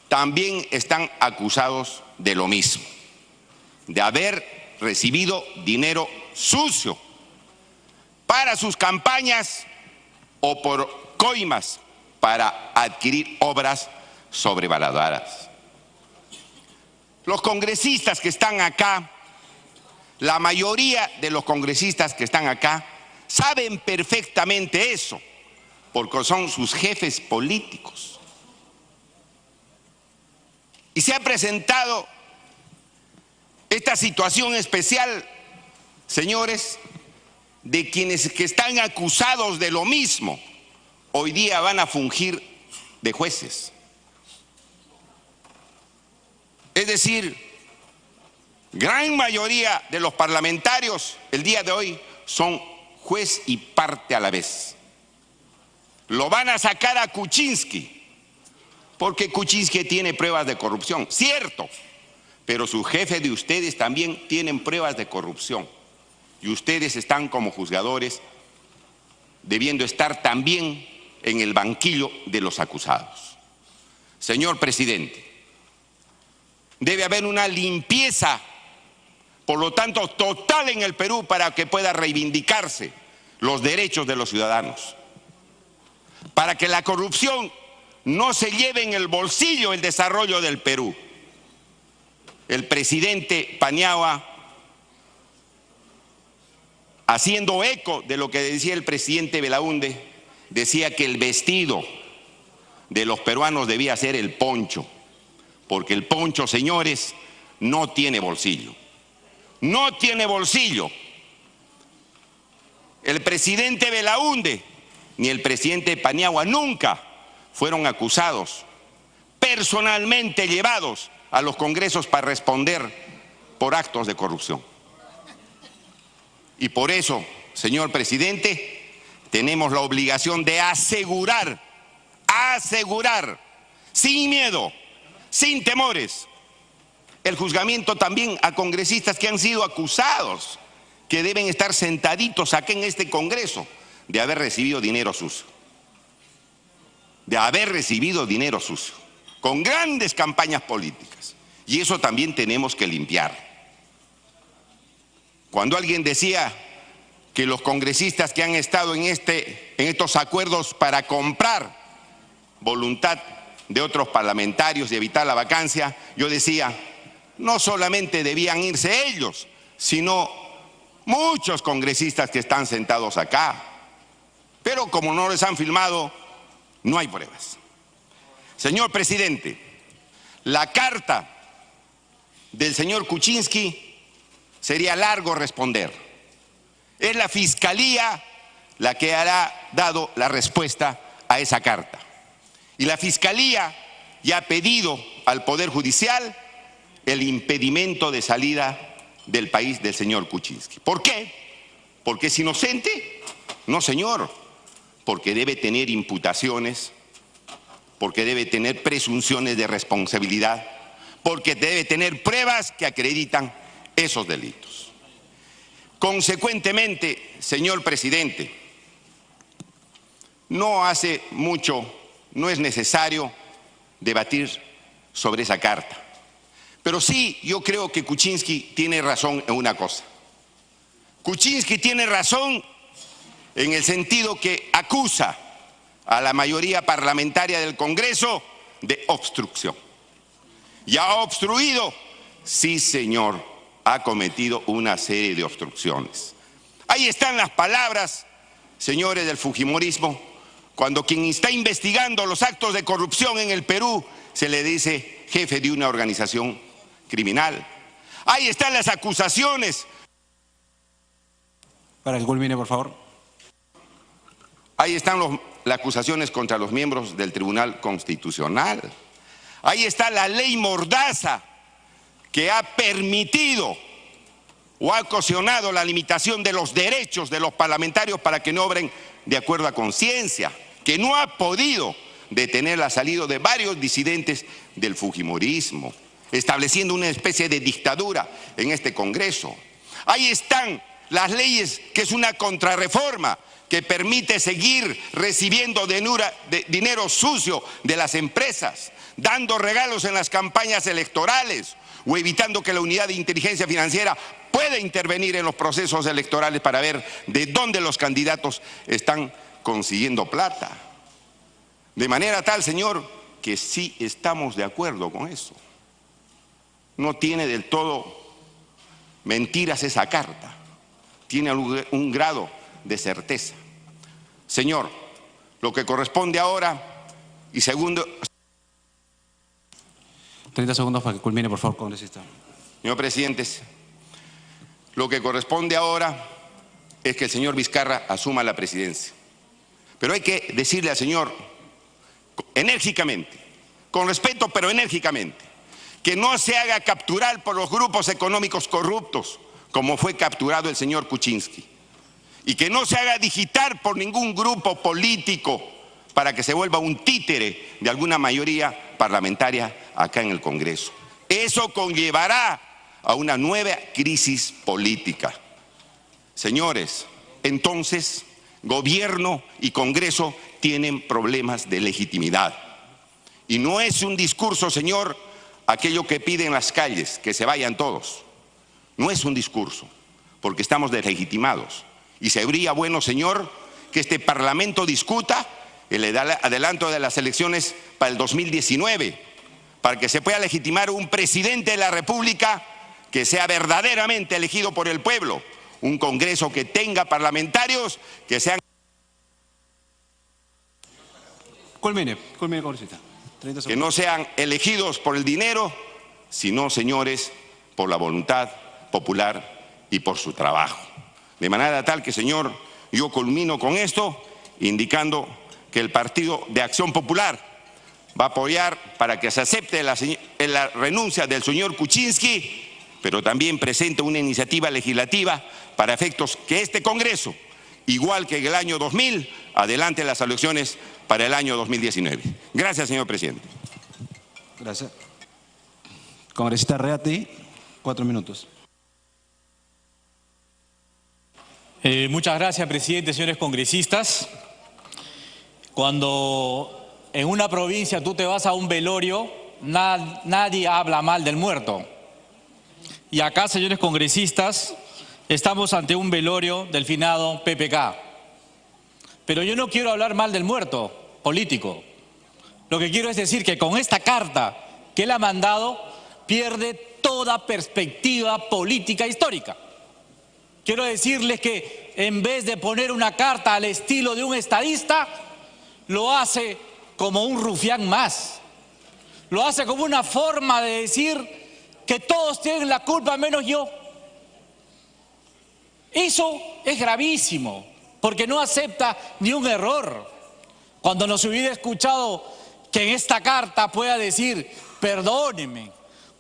también están acusados de lo mismo, de haber recibido dinero sucio para sus campañas o por coimas para adquirir obras sobrevaloradas. Los congresistas que están acá, la mayoría de los congresistas que están acá, saben perfectamente eso, porque son sus jefes políticos. Y se ha presentado esta situación especial, señores, de quienes que están acusados de lo mismo, hoy día van a fungir de jueces. Es decir, gran mayoría de los parlamentarios el día de hoy son juez y parte a la vez. Lo van a sacar a Kuczynski, porque Kuczynski tiene pruebas de corrupción, cierto, pero sus jefes de ustedes también tienen pruebas de corrupción. Y ustedes están como juzgadores debiendo estar también en el banquillo de los acusados. Señor presidente, debe haber una limpieza, por lo tanto, total en el Perú para que pueda reivindicarse los derechos de los ciudadanos. Para que la corrupción no se lleve en el bolsillo el desarrollo del Perú. El presidente Paniagua, haciendo eco de lo que decía el presidente Belaúnde, decía que el vestido de los peruanos debía ser el poncho, porque el poncho, señores, no tiene bolsillo. No tiene bolsillo. El presidente Belaúnde ni el presidente Paniagua nunca fueron acusados, personalmente llevados a los congresos para responder por actos de corrupción. Y por eso, señor presidente, tenemos la obligación de asegurar, sin miedo, sin temores, el juzgamiento también a congresistas que han sido acusados, que deben estar sentaditos aquí en este Congreso, de haber recibido dinero sucio. Con grandes campañas políticas. Y eso también tenemos que limpiar. Cuando alguien decía que los congresistas que han estado en estos acuerdos para comprar voluntad de otros parlamentarios y evitar la vacancia, yo decía, no solamente debían irse ellos, sino muchos congresistas que están sentados acá. Pero como no les han filmado, no hay pruebas. Señor presidente, la carta del señor Kuczynski sería largo responder. Es la Fiscalía la que hará dado la respuesta a esa carta. Y la Fiscalía ya ha pedido al Poder Judicial el impedimento de salida del país del señor Kuczynski. ¿Por qué? ¿Porque es inocente? No, señor. Porque debe tener imputaciones, porque debe tener presunciones de responsabilidad, porque debe tener pruebas que acreditan esos delitos. Consecuentemente, señor presidente, no hace mucho, no es necesario debatir sobre esa carta. Pero sí, yo creo que Kuczynski tiene razón en una cosa. Kuczynski tiene razón en el sentido que acusa a la mayoría parlamentaria del Congreso de obstrucción. ¿Y ha obstruido? Sí, señor, ha cometido una serie de obstrucciones. Ahí están las palabras, señores del fujimorismo, cuando quien está investigando los actos de corrupción en el Perú se le dice jefe de una organización criminal. Ahí están las acusaciones. Para que culmine, por favor. Ahí están las acusaciones contra los miembros del Tribunal Constitucional. Ahí está la ley Mordaza, que ha permitido o ha ocasionado la limitación de los derechos de los parlamentarios para que no obren de acuerdo a conciencia, que no ha podido detener la salida de varios disidentes del fujimorismo, estableciendo una especie de dictadura en este Congreso. Ahí están las leyes, que es una contrarreforma que permite seguir recibiendo dinero sucio de las empresas, dando regalos en las campañas electorales o evitando que la unidad de inteligencia financiera pueda intervenir en los procesos electorales para ver de dónde los candidatos están consiguiendo plata. De manera tal, señor, que sí estamos de acuerdo con eso. No tiene del todo mentiras esa carta, tiene un grado de certeza. Señor, lo que corresponde ahora, y segundo... 30 segundos para que culmine, por favor, congresista. Señor presidente, lo que corresponde ahora es que el señor Vizcarra asuma la presidencia. Pero hay que decirle al señor enérgicamente, con respeto pero enérgicamente, que no se haga capturar por los grupos económicos corruptos, como fue capturado el señor Kuczynski, y que no se haga digitar por ningún grupo político para que se vuelva un títere de alguna mayoría parlamentaria acá en el Congreso. Eso conllevará a una nueva crisis política. Señores, entonces, gobierno y Congreso tienen problemas de legitimidad. Y no es un discurso, señor, aquello que piden en las calles, que se vayan todos. No es un discurso, porque estamos deslegitimados. Y sería bueno, señor, que este Parlamento discuta el adelanto de las elecciones para el 2019, para que se pueda legitimar un presidente de la República que sea verdaderamente elegido por el pueblo, un Congreso que tenga parlamentarios que sean... Culmine, congresista. 30 segundos. Que no sean elegidos por el dinero, sino, señores, por la voluntad popular y por su trabajo. De manera tal que, señor, yo culmino con esto, indicando que el Partido de Acción Popular va a apoyar para que se acepte la renuncia del señor Kuczynski, pero también presente una iniciativa legislativa para efectos que este Congreso, igual que en el año 2000, adelante las elecciones para el año 2019. Gracias, señor presidente. Gracias. Congresista Reati, 4 minutos. Muchas gracias, presidente, señores congresistas. Cuando en una provincia tú te vas a un velorio, nadie habla mal del muerto. Y acá, señores congresistas, estamos ante un velorio del finado PPK. Pero yo no quiero hablar mal del muerto político. Lo que quiero es decir que con esta carta que él ha mandado, pierde toda perspectiva política histórica. Quiero decirles que en vez de poner una carta al estilo de un estadista, lo hace como un rufián más. Lo hace como una forma de decir que todos tienen la culpa menos yo. Eso es gravísimo, porque no acepta ni un error. Cuando nos hubiera escuchado que en esta carta pueda decir, perdónenme,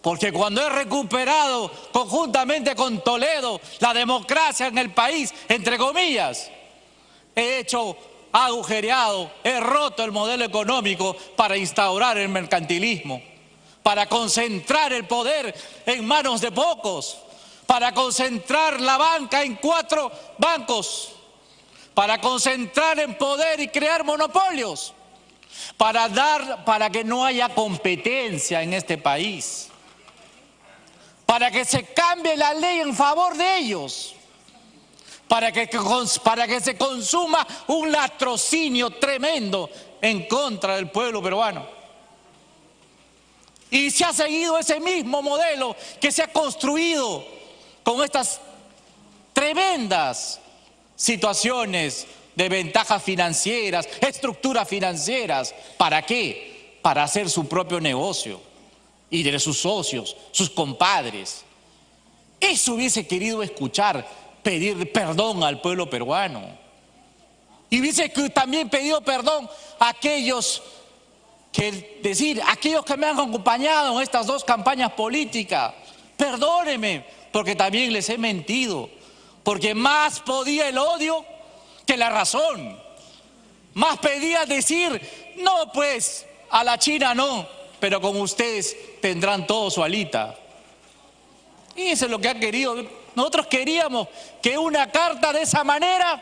porque cuando he recuperado conjuntamente con Toledo la democracia en el país, entre comillas, he agujereado, he roto el modelo económico para instaurar el mercantilismo, para concentrar el poder en manos de pocos, para concentrar la banca en 4 bancos, para concentrar en poder y crear monopolios, para que no haya competencia en este país, para que se cambie la ley en favor de ellos, para que se consuma un latrocinio tremendo en contra del pueblo peruano. Y se ha seguido ese mismo modelo que se ha construido con estas tremendas situaciones de ventajas financieras, estructuras financieras. ¿Para qué? Para hacer su propio negocio y de sus socios, sus compadres. Eso hubiese querido escuchar, pedir perdón al pueblo peruano. Y hubiese también pedido perdón a aquellos aquellos que me han acompañado en estas 2 campañas políticas. Perdónenme, porque también les he mentido, porque más podía el odio que la razón. Más pedía decir, no pues, a la China no, pero con ustedes tendrán todo su alita. Y eso es lo que ha querido. Nosotros queríamos que una carta de esa manera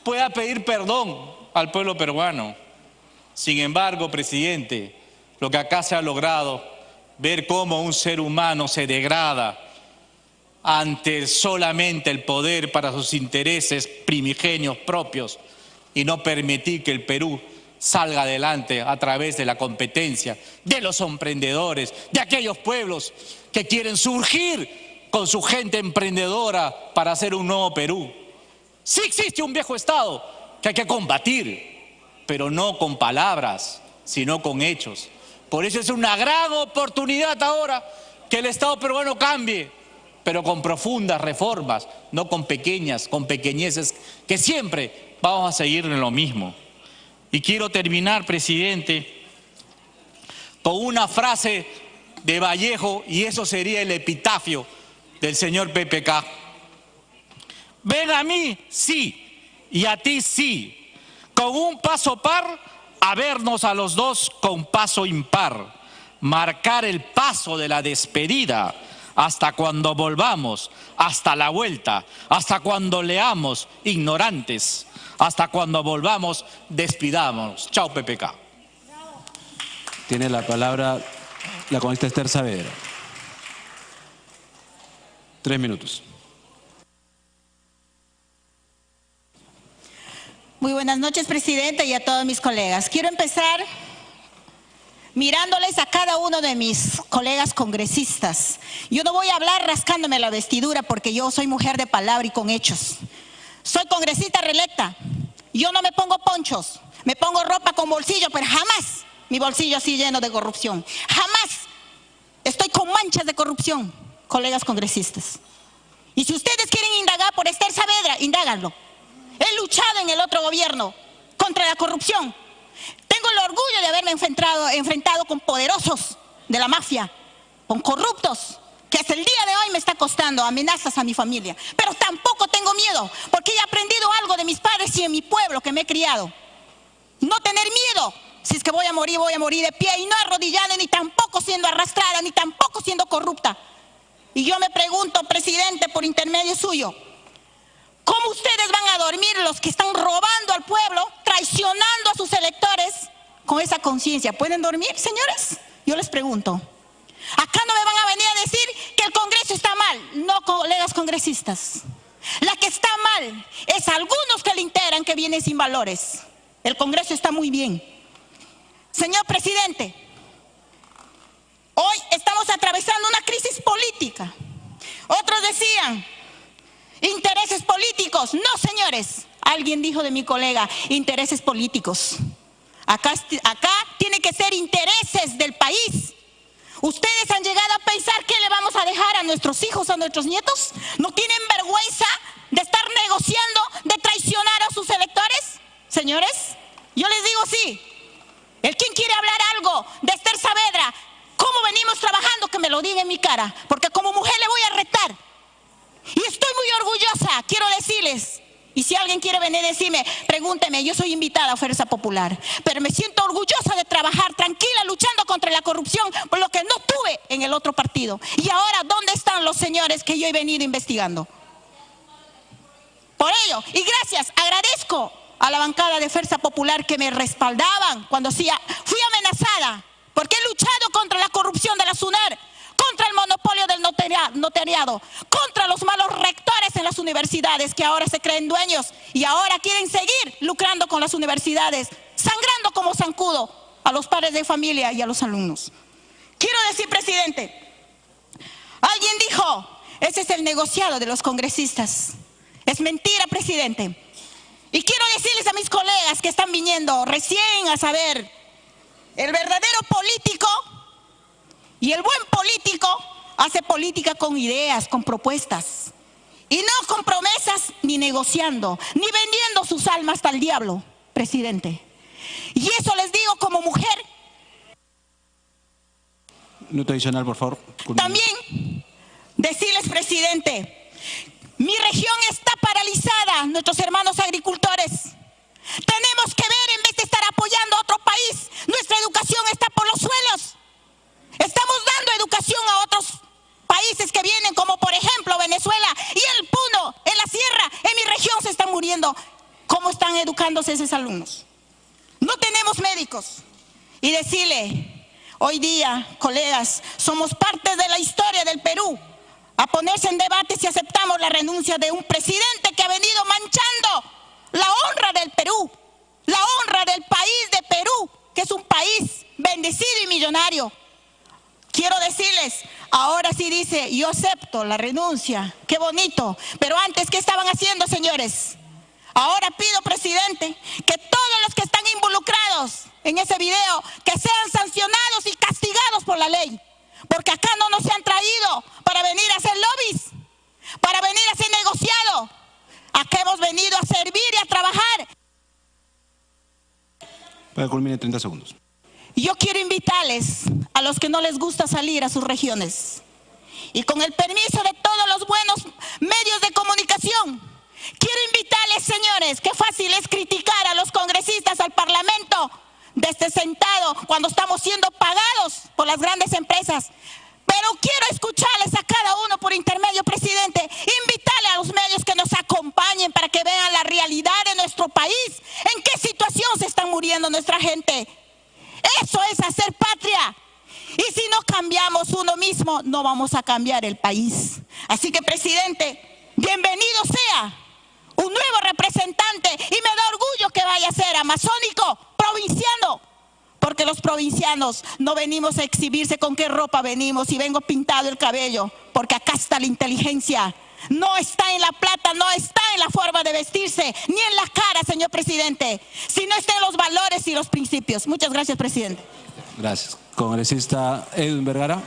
pueda pedir perdón al pueblo peruano. Sin embargo, presidente, lo que acá se ha logrado, ver cómo un ser humano se degrada ante solamente el poder para sus intereses primigenios propios y no permitir que el Perú salga adelante a través de la competencia, de los emprendedores, de aquellos pueblos que quieren surgir con su gente emprendedora para hacer un nuevo Perú. Sí existe un viejo Estado que hay que combatir, pero no con palabras, sino con hechos. Por eso es una gran oportunidad ahora que el Estado peruano cambie, pero con profundas reformas, no con pequeñeces, que siempre vamos a seguir en lo mismo. Y quiero terminar, presidente, con una frase de Vallejo, y eso sería el epitafio del señor PPK. Ven a mí, sí, y a ti sí, con un paso par, a vernos a los dos con paso impar, marcar el paso de la despedida, hasta cuando volvamos, hasta la vuelta, hasta cuando leamos ignorantes, hasta cuando volvamos, despidámonos. Chao, PPK. Tiene la palabra la congresista Esther Saavedra. 3 minutos. Muy buenas noches, presidente, y a todos mis colegas. Quiero empezar mirándoles a cada uno de mis colegas congresistas. Yo no voy a hablar rascándome la vestidura porque yo soy mujer de palabra y con hechos. Soy congresista reelecta. Yo no me pongo ponchos, me pongo ropa con bolsillo, pero jamás mi bolsillo así lleno de corrupción. Jamás estoy con manchas de corrupción, colegas congresistas. Y si ustedes quieren indagar por Esther Saavedra, indáganlo. He luchado en el otro gobierno contra la corrupción. Tengo el orgullo de haberme enfrentado con poderosos de la mafia, con corruptos, que hasta el día de hoy me está costando amenazas a mi familia. Pero tampoco tengo miedo, porque he aprendido algo de mis padres y en mi pueblo que me he criado. No tener miedo. Si es que voy a morir de pie y no arrodillada, ni tampoco siendo arrastrada, ni tampoco siendo corrupta. Y yo me pregunto, presidente, por intermedio suyo, ¿cómo ustedes van a dormir los que están robando al pueblo, traicionando a sus electores con esa conciencia? ¿Pueden dormir, señores? Yo les pregunto. Acá no me van a venir a decir que el Congreso está mal. No, colegas congresistas. La que está mal es algunos que le integran que vienen sin valores. El Congreso está muy bien. Señor presidente, hoy estamos atravesando una crisis política. Otros decían, intereses políticos. No, señores. Alguien dijo de mi colega, intereses políticos. Acá tiene que ser intereses del país. ¿Ustedes han llegado a pensar qué le vamos a dejar a nuestros hijos, a nuestros nietos? ¿No tienen vergüenza de estar negociando, de traicionar a sus electores? Señores, yo les digo sí. El quien quiere hablar algo de Esther Saavedra, cómo venimos trabajando, que me lo diga en mi cara, porque como mujer le voy a retar. Y estoy muy orgullosa, quiero decirles, y si alguien quiere venir a decirme, pregúnteme, yo soy invitada a Fuerza Popular, pero me siento orgullosa de trabajar tranquila, luchando contra la corrupción, por lo que no tuve en el otro partido. Y ahora, ¿dónde están los señores que yo he venido investigando? Por ello, y gracias, agradezco a la bancada de Fuerza Popular que me respaldaban cuando fui amenazada, porque he luchado contra la corrupción de la SUNER, contra el monopolio del notariado, contra los malos rectores en las universidades que ahora se creen dueños y ahora quieren seguir lucrando con las universidades, sangrando como zancudo a los padres de familia y a los alumnos. Quiero decir, presidente, alguien dijo, ese es el negociado de los congresistas. Es mentira, presidente. Y quiero decirles a mis colegas que están viniendo recién a saber, el verdadero político y el buen político hace política con ideas, con propuestas. Y no con promesas, ni negociando, ni vendiendo sus almas al diablo, presidente. Y eso les digo como mujer. Minuto adicional, por favor. También decirles, presidente, mi región está paralizada, nuestros hermanos agricultores. Tenemos que ver, en vez de estar apoyando a otro país, nuestra educación está por los suelos. Estamos dando educación a otros países que vienen, como por ejemplo Venezuela y el Puno, en la sierra, en mi región se están muriendo. ¿Cómo están educándose esos alumnos? No tenemos médicos. Y decirle, Hoy día, colegas, somos parte de la historia del Perú. A ponerse en debate si aceptamos la renuncia de un presidente que ha venido manchando la honra del Perú, la honra del país de Perú, que es un país bendecido y millonario. Quiero decirles, ahora sí dice, yo acepto la renuncia, qué bonito, pero antes, ¿qué estaban haciendo, señores? Ahora pido, presidente, que todos los que están involucrados en ese video, que sean sancionados y castigados por la ley, porque acá no nos han traído para venir a hacer lobbies, para venir a hacer negociado. Acá hemos venido a servir y a trabajar. Para culminar 30 segundos. Yo quiero invitarles a los que no les gusta salir a sus regiones y con el permiso de todos los buenos medios de comunicación, quiero invitarles, señores, qué fácil es criticar a los congresistas, al Parlamento, desde sentado cuando estamos siendo pagados por las grandes empresas. Pero quiero escucharles a cada uno por intermedio, presidente, invitarle a los medios que nos acompañen para que vean la realidad de nuestro país, en qué situación se están muriendo nuestra gente. Eso es hacer patria. Y si no cambiamos uno mismo, no vamos a cambiar el país. Así que, presidente, bienvenido sea un nuevo representante y me da orgullo que vaya a ser amazónico, provinciano. Porque los provincianos no venimos a exhibirse con qué ropa venimos y vengo pintado el cabello, porque acá está la inteligencia. No está en la plata, no está en la forma de vestirse, ni en la cara, señor presidente, sino está en los valores y los principios. Muchas gracias, presidente. Gracias. Congresista Edwin Vergara.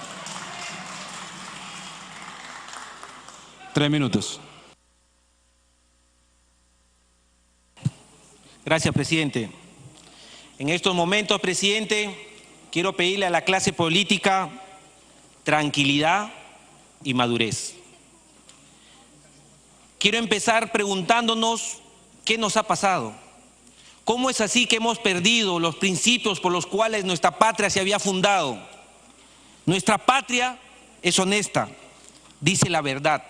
3 minutos. Gracias, presidente. En estos momentos, presidente, quiero pedirle a la clase política tranquilidad y madurez. Quiero empezar preguntándonos qué nos ha pasado. ¿Cómo es así que hemos perdido los principios por los cuales nuestra patria se había fundado? Nuestra patria es honesta, dice la verdad,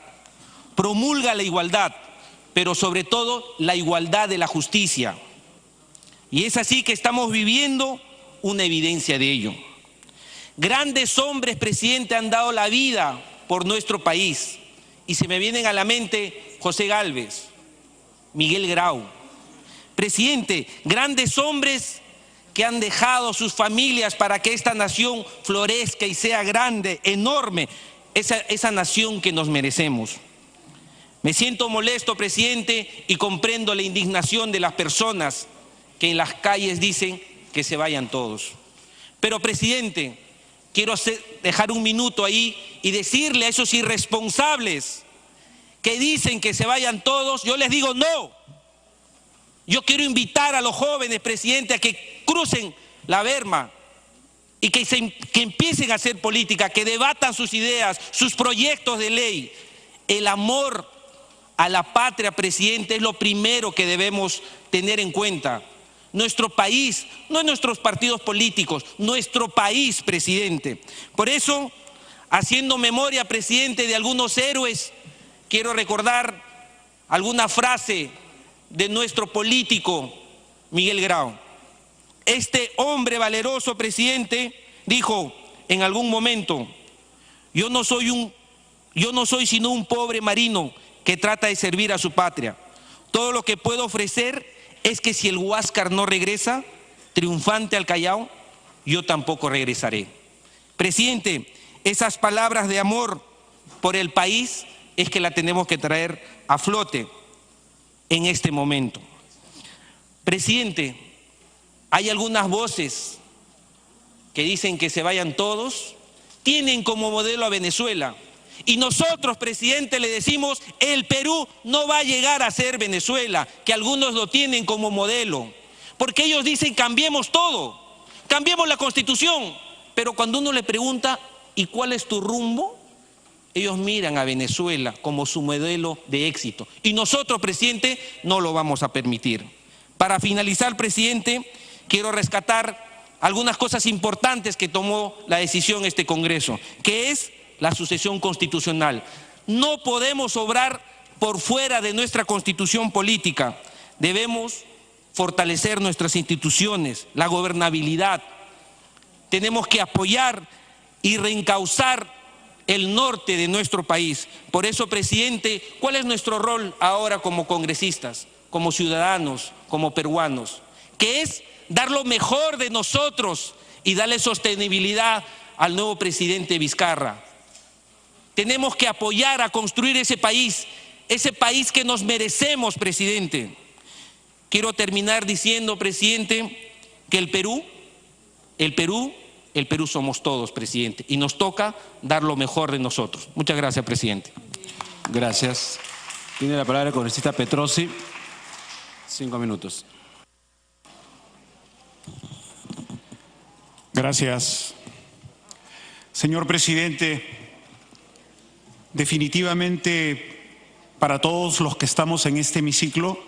promulga la igualdad, pero sobre todo la igualdad de la justicia. Y es así que estamos viviendo una evidencia de ello. Grandes hombres, presidente, han dado la vida por nuestro país. Y se me vienen a la mente José Gálvez, Miguel Grau. Presidente, grandes hombres que han dejado sus familias para que esta nación florezca y sea grande, enorme, esa nación que nos merecemos. Me siento molesto, presidente, y comprendo la indignación de las personas que en las calles dicen que se vayan todos. Pero, presidente, quiero dejar un minuto ahí y decirle a esos irresponsables que dicen que se vayan todos, yo les digo no. Yo quiero invitar a los jóvenes, presidente, a que crucen la berma y que empiecen a hacer política, que debatan sus ideas, sus proyectos de ley. El amor a la patria, presidente, es lo primero que debemos tener en cuenta. Nuestro país, no nuestros partidos políticos, nuestro país, presidente. Por eso, haciendo memoria, presidente, de algunos héroes, quiero recordar alguna frase de nuestro político Miguel Grau. Este hombre valeroso, presidente, dijo en algún momento: yo no soy sino un pobre marino que trata de servir a su patria. Todo lo que puedo ofrecer es que si el Huáscar no regresa triunfante al Callao, yo tampoco regresaré. Presidente, esas palabras de amor por el país es que la tenemos que traer a flote en este momento. Presidente, hay algunas voces que dicen que se vayan todos, tienen como modelo a Venezuela. Y nosotros, presidente, le decimos, el Perú no va a llegar a ser Venezuela, que algunos lo tienen como modelo. Porque ellos dicen, cambiemos todo, cambiemos la Constitución. Pero cuando uno le pregunta, ¿y cuál es tu rumbo?, ellos miran a Venezuela como su modelo de éxito. Y nosotros, presidente, no lo vamos a permitir. Para finalizar, presidente, quiero rescatar algunas cosas importantes que tomó la decisión este Congreso, que es la sucesión constitucional. No podemos obrar por fuera de nuestra constitución política. Debemos fortalecer nuestras instituciones, la gobernabilidad, tenemos que apoyar y reencauzar el norte de nuestro país. Por eso, presidente, ¿cuál es nuestro rol ahora como congresistas, como ciudadanos, como peruanos? Que es dar lo mejor de nosotros y darle sostenibilidad al nuevo presidente Vizcarra. Tenemos que apoyar a construir ese país que nos merecemos, presidente. Quiero terminar diciendo, presidente, que el Perú somos todos, presidente, y nos toca dar lo mejor de nosotros. Muchas gracias, presidente. Gracias. Tiene la palabra el congresista Petrosi. 5 minutos. Gracias. Señor presidente, definitivamente para todos los que estamos en este hemiciclo,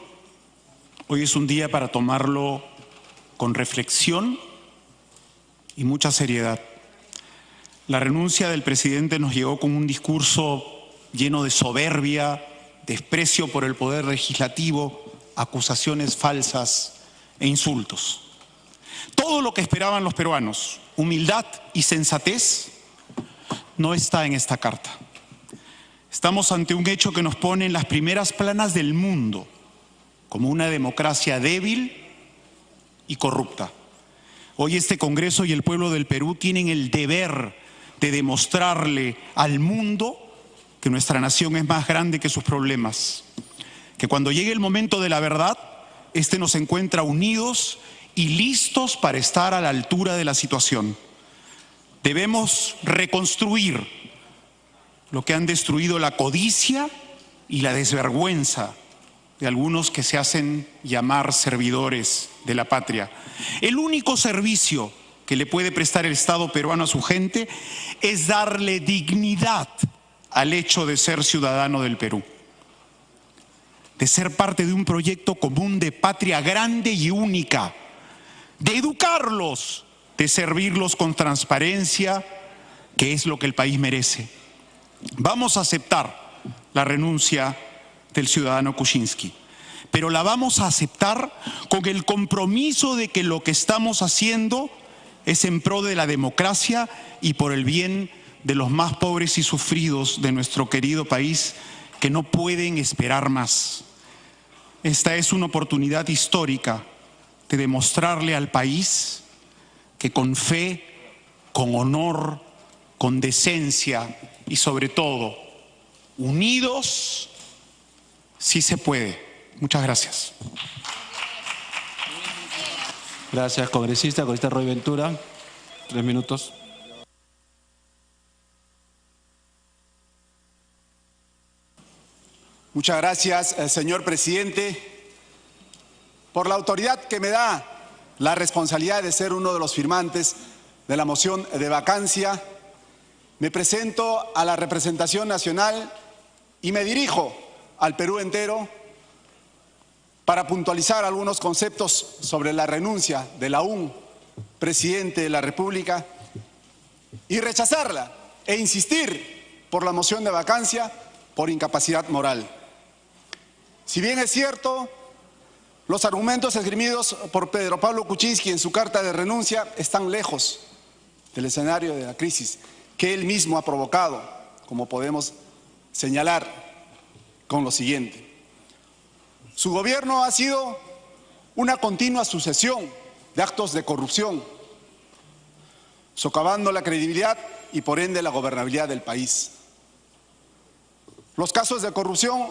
hoy es un día para tomarlo con reflexión y mucha seriedad. La renuncia del presidente nos llegó con un discurso lleno de soberbia, desprecio por el poder legislativo, acusaciones falsas e insultos. Todo lo que esperaban los peruanos, humildad y sensatez, no está en esta carta. Estamos ante un hecho que nos pone en las primeras planas del mundo como una democracia débil y corrupta. Hoy este Congreso y el pueblo del Perú tienen el deber de demostrarle al mundo que nuestra nación es más grande que sus problemas, que cuando llegue el momento de la verdad, este nos encuentra unidos y listos para estar a la altura de la situación. Debemos reconstruir lo que han destruido la codicia y la desvergüenza de algunos que se hacen llamar servidores de la patria. El único servicio que le puede prestar el Estado peruano a su gente es darle dignidad al hecho de ser ciudadano del Perú, de ser parte de un proyecto común de patria grande y única, de educarlos, de servirlos con transparencia, que es lo que el país merece. Vamos a aceptar la renuncia del ciudadano Kuczynski, pero la vamos a aceptar con el compromiso de que lo que estamos haciendo es en pro de la democracia y por el bien de los más pobres y sufridos de nuestro querido país, que no pueden esperar más. Esta es una oportunidad histórica de demostrarle al país que con fe, con honor, con decencia y sobre todo unidos, sí se puede. Muchas gracias. Gracias, congresista. Congresista Roy Ventura, 3 minutos. Muchas gracias, señor presidente, por la autoridad que me da la responsabilidad de ser uno de los firmantes de la moción de vacancia. Me presento a la representación nacional y me dirijo al Perú entero para puntualizar algunos conceptos sobre la renuncia del aún presidente de la República y rechazarla e insistir por la moción de vacancia por incapacidad moral. Si bien es cierto, los argumentos esgrimidos por Pedro Pablo Kuczynski en su carta de renuncia están lejos del escenario de la crisis que él mismo ha provocado, como podemos señalar con lo siguiente. Su gobierno ha sido una continua sucesión de actos de corrupción, socavando la credibilidad y por ende la gobernabilidad del país. Los casos de corrupción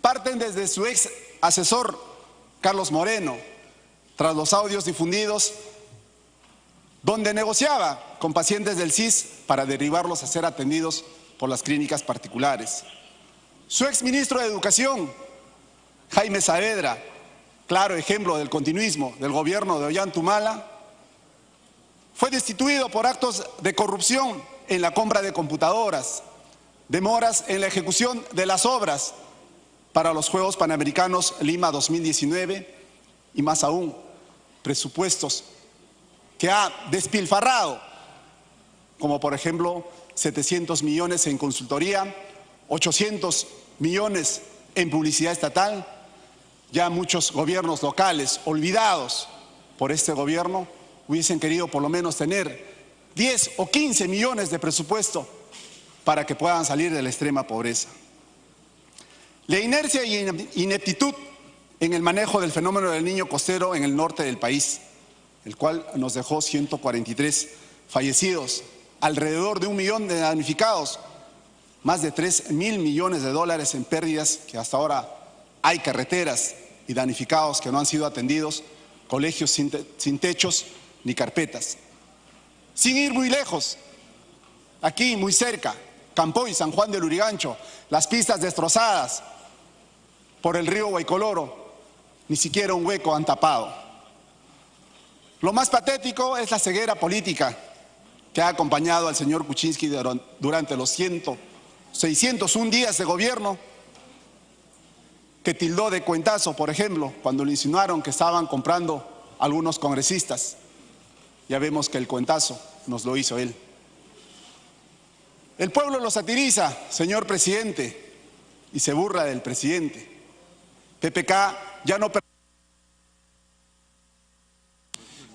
parten desde su ex asesor Carlos Moreno, tras los audios difundidos donde negociaba con pacientes del CIS para derivarlos a ser atendidos por las clínicas particulares. Su exministro de Educación, Jaime Saavedra, claro ejemplo del continuismo del gobierno de Ollantumala, fue destituido por actos de corrupción en la compra de computadoras, demoras en la ejecución de las obras para los Juegos Panamericanos Lima 2019 y más aún, presupuestos que ha despilfarrado, como por ejemplo 700 millones en consultoría, 800 millones en publicidad estatal. Ya muchos gobiernos locales, olvidados por este gobierno, hubiesen querido por lo menos tener 10 o 15 millones de presupuesto para que puedan salir de la extrema pobreza. La inercia y ineptitud en el manejo del fenómeno del niño costero en el norte del país, el cual nos dejó 143 fallecidos, alrededor de 1 millón de damnificados, más de 3.000 millones de dólares en pérdidas, que hasta ahora hay carreteras y damnificados que no han sido atendidos, colegios sin techos ni carpetas. Sin ir muy lejos, aquí muy cerca, Campoy, San Juan del Lurigancho, las pistas destrozadas por el río Guaycoloro, ni siquiera un hueco han tapado. Lo más patético es la ceguera política que ha acompañado al señor Kuczynski durante los 601 días de gobierno, que tildó de cuentazo, por ejemplo, cuando le insinuaron que estaban comprando algunos congresistas. Ya vemos que el cuentazo nos lo hizo él. El pueblo lo satiriza, señor presidente, y se burla del presidente. PPK ya no...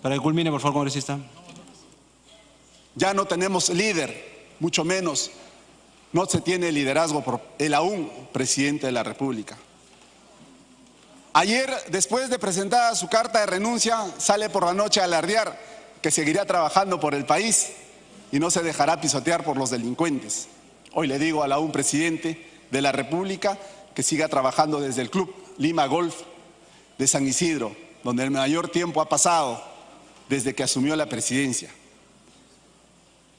Para que culmine, por favor, congresista. Ya no tenemos líder, mucho menos no se tiene liderazgo por el aún presidente de la República. Ayer, después de presentar su carta de renuncia, sale por la noche a alardear que seguirá trabajando por el país y no se dejará pisotear por los delincuentes. Hoy le digo al aún presidente de la República que siga trabajando desde el Club Lima Golf de San Isidro, donde el mayor tiempo ha pasado desde que asumió la presidencia.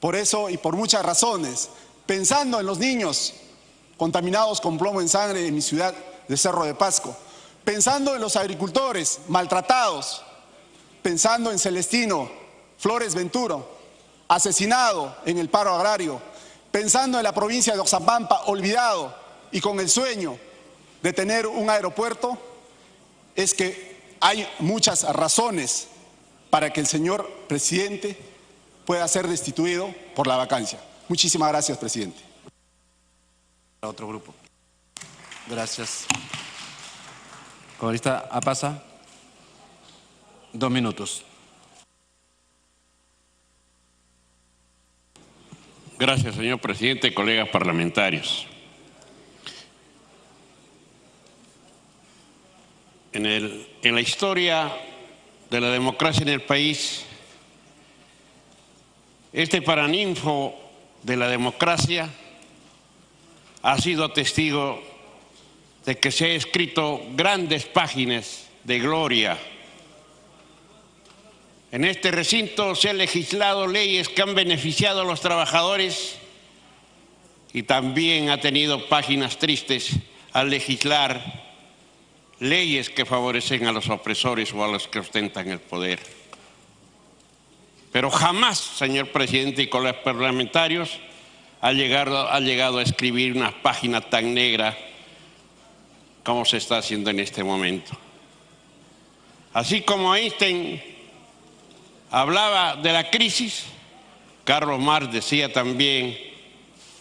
Por eso y por muchas razones, pensando en los niños contaminados con plomo en sangre en mi ciudad de Cerro de Pasco, pensando en los agricultores maltratados, pensando en Celestino Flores Venturo, asesinado en el paro agrario, pensando en la provincia de Oxapampa, olvidado y con el sueño de tener un aeropuerto, es que hay muchas razones para que el señor presidente pueda ser destituido por la vacancia. Muchísimas gracias, presidente. Otro grupo. Gracias. Congresista Apasa, 2 minutos. Gracias, señor presidente, colegas parlamentarios. En la historia de la democracia en el país, este paraninfo de la democracia ha sido testigo de que se han escrito grandes páginas de gloria. En este recinto se han legislado leyes que han beneficiado a los trabajadores y también ha tenido páginas tristes al legislar leyes que favorecen a los opresores o a los que ostentan el poder. Pero jamás, señor presidente y colegas parlamentarios, ha llegado a escribir una página tan negra como se está haciendo en este momento. Así como Einstein hablaba de la crisis, Carlos Marx decía también,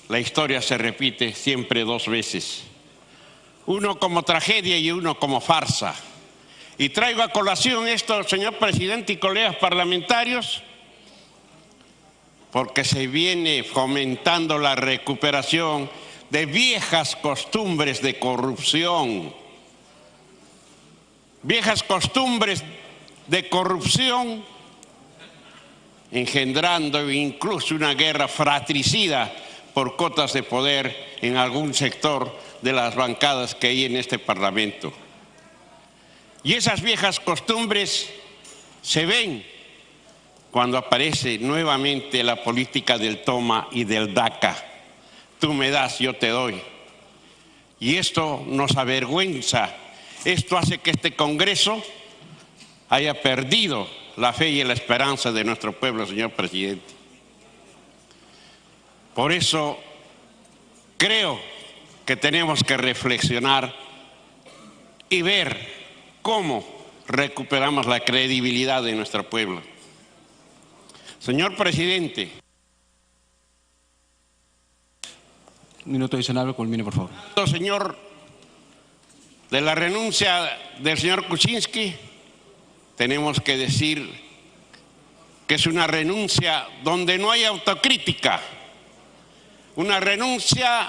la historia se repite siempre 2 veces. Uno como tragedia y uno como farsa. Y traigo a colación esto, señor presidente y colegas parlamentarios, porque se viene fomentando la recuperación de viejas costumbres de corrupción. Viejas costumbres de corrupción engendrando incluso una guerra fratricida por cotas de poder en algún sector de las bancadas que hay en este Parlamento. Y esas viejas costumbres se ven cuando aparece nuevamente la política del toma y del daca. Tú me das, yo te doy. Y esto nos avergüenza. Esto hace que este Congreso haya perdido la fe y la esperanza de nuestro pueblo, señor presidente. Por eso creo que tenemos que reflexionar y ver cómo recuperamos la credibilidad de nuestro pueblo. Señor presidente. Un minuto adicional, culmine, por favor. Señor, de la renuncia del señor Kuczynski, tenemos que decir que es una renuncia donde no hay autocrítica, una renuncia